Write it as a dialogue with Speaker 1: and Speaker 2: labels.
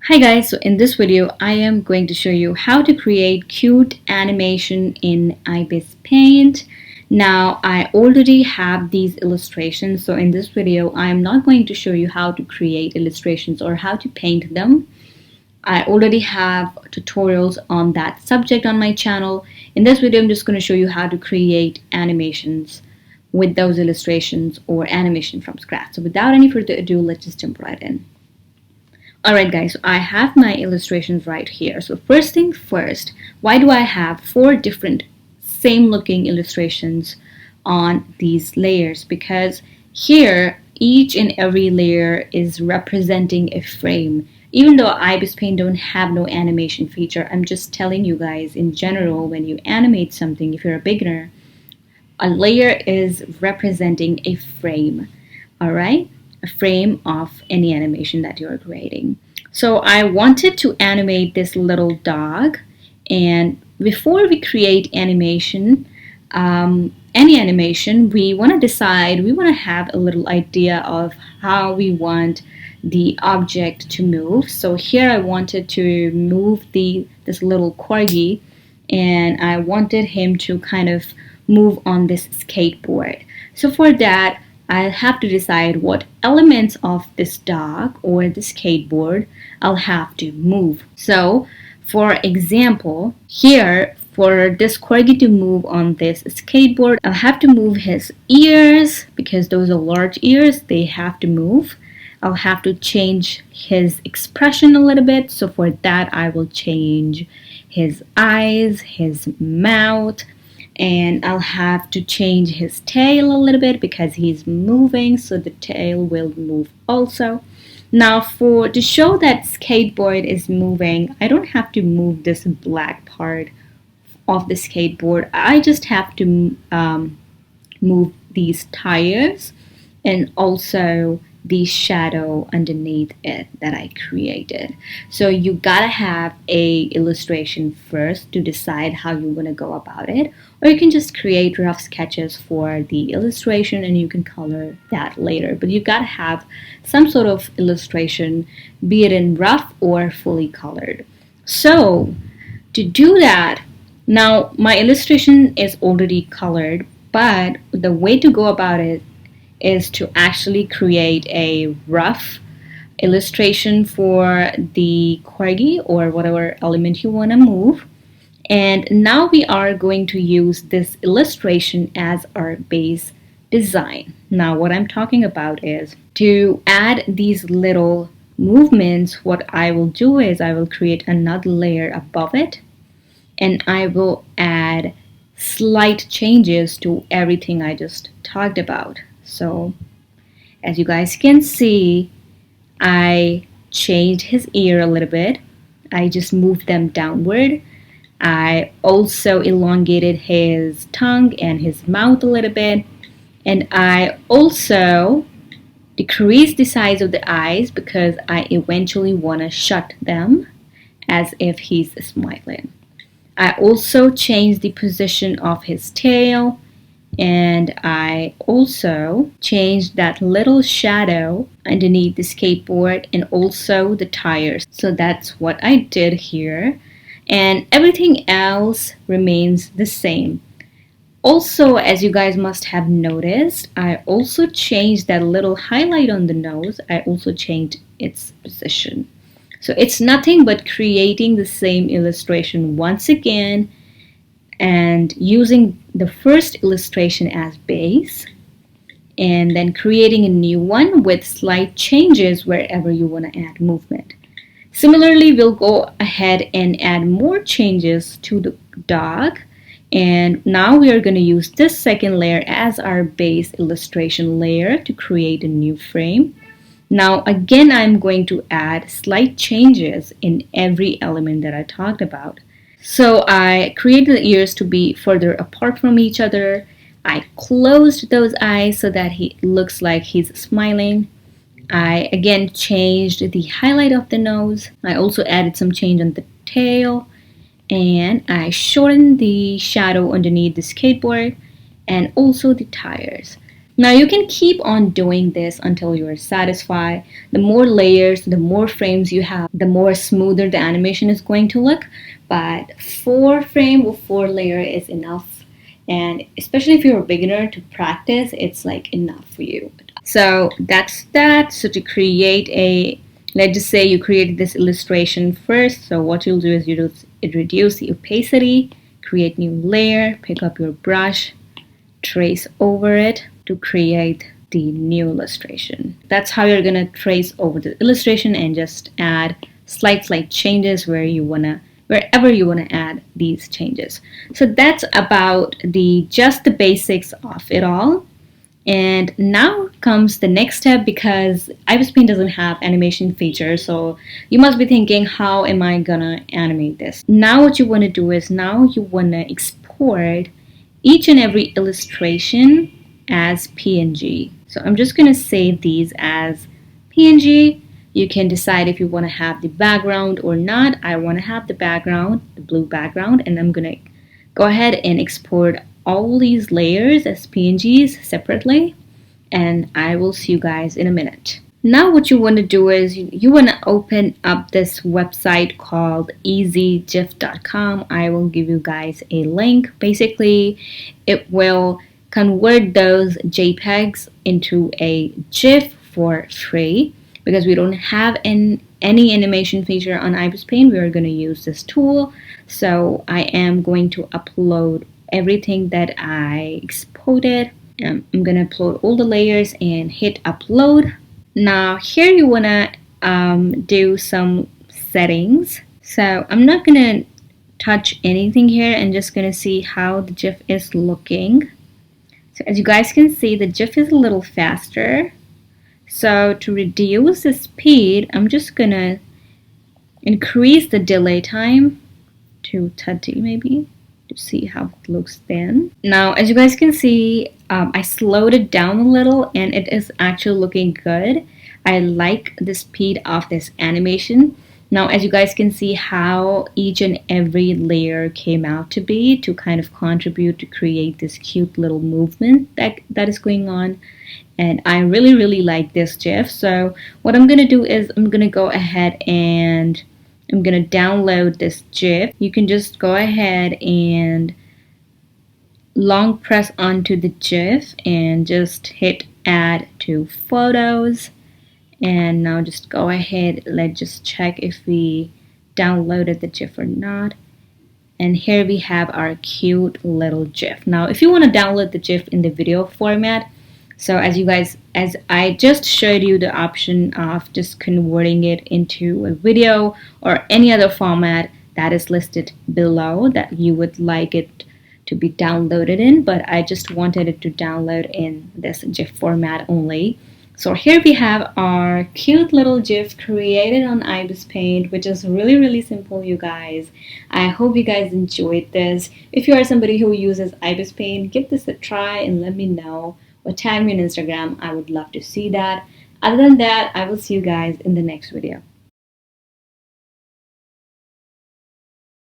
Speaker 1: Hi guys, so in this video I am going to show you how to create cute animation in IbisPaint. Now I already have these illustrations, so in this video I am not going to show you how to create illustrations or how to paint them. I already have tutorials on that subject on my channel. In this video I'm just going to show you how to create animations with those illustrations or animation from scratch. So without any further ado, let's just jump right in. Alright guys, so I have my illustrations right here. So first thing first, why do I have 4 different same looking illustrations on these layers? Because here each and every layer is representing a frame. Even though IbisPaint don't have no animation feature, I'm just telling you guys in general, when you animate something, if you're a beginner, a layer is representing a frame. Alright? A frame of any animation that you're creating. So I wanted to animate this little dog, and before we create animation, any animation, we want to have a little idea of how we want the object to move. So here I wanted to move this little corgi, and I wanted him to kind of move on this skateboard. So for that, I'll have to decide what elements of this dog or the skateboard I'll have to move. So, for example, here for this corgi to move on this skateboard, I'll have to move his ears because those are large ears, they have to move. I'll have to change his expression a little bit. So for that, I will change his eyes, his mouth, and I'll have to change his tail a little bit because he's moving, so the tail will move also. Now to show that skateboard is moving, I don't have to move this black part of the skateboard. I just have to move these tires and also the shadow underneath it that I created. So you gotta have a illustration first to decide how you want to go about it, or you can just create rough sketches for the illustration and you can color that later. But you gotta have some sort of illustration, be it in rough or fully colored. So to do that, now my illustration is already colored, but the way to go about it is to actually create a rough illustration for the corgi or whatever element you want to move. And now we are going to use this illustration as our base design. Now what I'm talking about is to add these little movements. What I will do is I will create another layer above it, and I will add slight changes to everything I just talked about. So as you guys can see, I changed his ear a little bit. I just moved them downward. I also elongated his tongue and his mouth a little bit. And I also decreased the size of the eyes because I eventually want to shut them as if he's smiling. I also changed the position of his tail, and I also changed that little shadow underneath the skateboard and also the tires. So that's what I did here, and everything else remains the same. Also, as you guys must have noticed, I also changed that little highlight on the nose. I also changed its position. So it's nothing but creating the same illustration once again and using the first illustration as base and then creating a new one with slight changes wherever you want to add movement. Similarly, we'll go ahead and add more changes to the dog, and now we are going to use this second layer as our base illustration layer to create a new frame. Now again, I'm going to add slight changes in every element that I talked about. So I created the ears to be further apart from each other. I closed those eyes so that he looks like he's smiling. I again changed the highlight of the nose. I also added some change on the tail, and I shortened the shadow underneath the skateboard and also the tires. Now you can keep on doing this until you're satisfied. The more layers, the more frames you have, the more smoother the animation is going to look. But 4 frame with 4 layer is enough. And especially if you're a beginner to practice, it's like enough for you. So that's that. So to create a, let's just say you created this illustration first. So what you'll do is you reduce the opacity, create new layer, pick up your brush, trace over it to create the new illustration. That's how you're gonna trace over the illustration and just add slight changes wherever you wanna add these changes. So that's about just the basics of it all. And now comes the next step, because IbisPaint doesn't have animation feature, so you must be thinking, how am I gonna animate this? Now what you want to do is, now you want to export each and every illustration as PNG. So I'm just going to save these as PNG. You can decide if you want to have the background or not. I want to have the background, the blue background, and I'm going to go ahead and export all these layers as PNGs separately, and I will see you guys in a minute. Now what you want to do is you want to open up this website called easygif.com. I will give you guys a link. Basically, it will convert those JPEGs into a GIF for free, because we don't have any animation feature on IbisPaint. We are going to use this tool. So I am going to upload everything that I exported. I'm going to upload all the layers and hit upload. Now here you want to do some settings. So I'm not going to touch anything here, and just going to see how the GIF is looking. So as you guys can see, the GIF is a little faster. So to reduce the speed, I'm just going to increase the delay time to 30 maybe, to see how it looks then. Now as you guys can see, I slowed it down a little and it is actually looking good. I like the speed of this animation. Now as you guys can see how each and every layer came out to be, to kind of contribute to create this cute little movement that is going on. And I really like this GIF. So what I'm gonna do is I'm gonna go ahead and I'm gonna download this GIF. You can just go ahead and long press onto the GIF and just hit add to photos. And now just go ahead, let's just check if we downloaded the GIF or not. And here we have our cute little GIF. Now if you want to download the GIF in the video format, so as I just showed you the option of just converting it into a video or any other format that is listed below that you would like it to be downloaded in, but I just wanted it to download in this GIF format only. So here we have our cute little GIF created on IbisPaint, which is really simple, you guys. I hope you guys enjoyed this. If you are somebody who uses IbisPaint, give this a try and let me know, or tag me on Instagram. I would love to see that. Other than that, I will see you guys in the next video.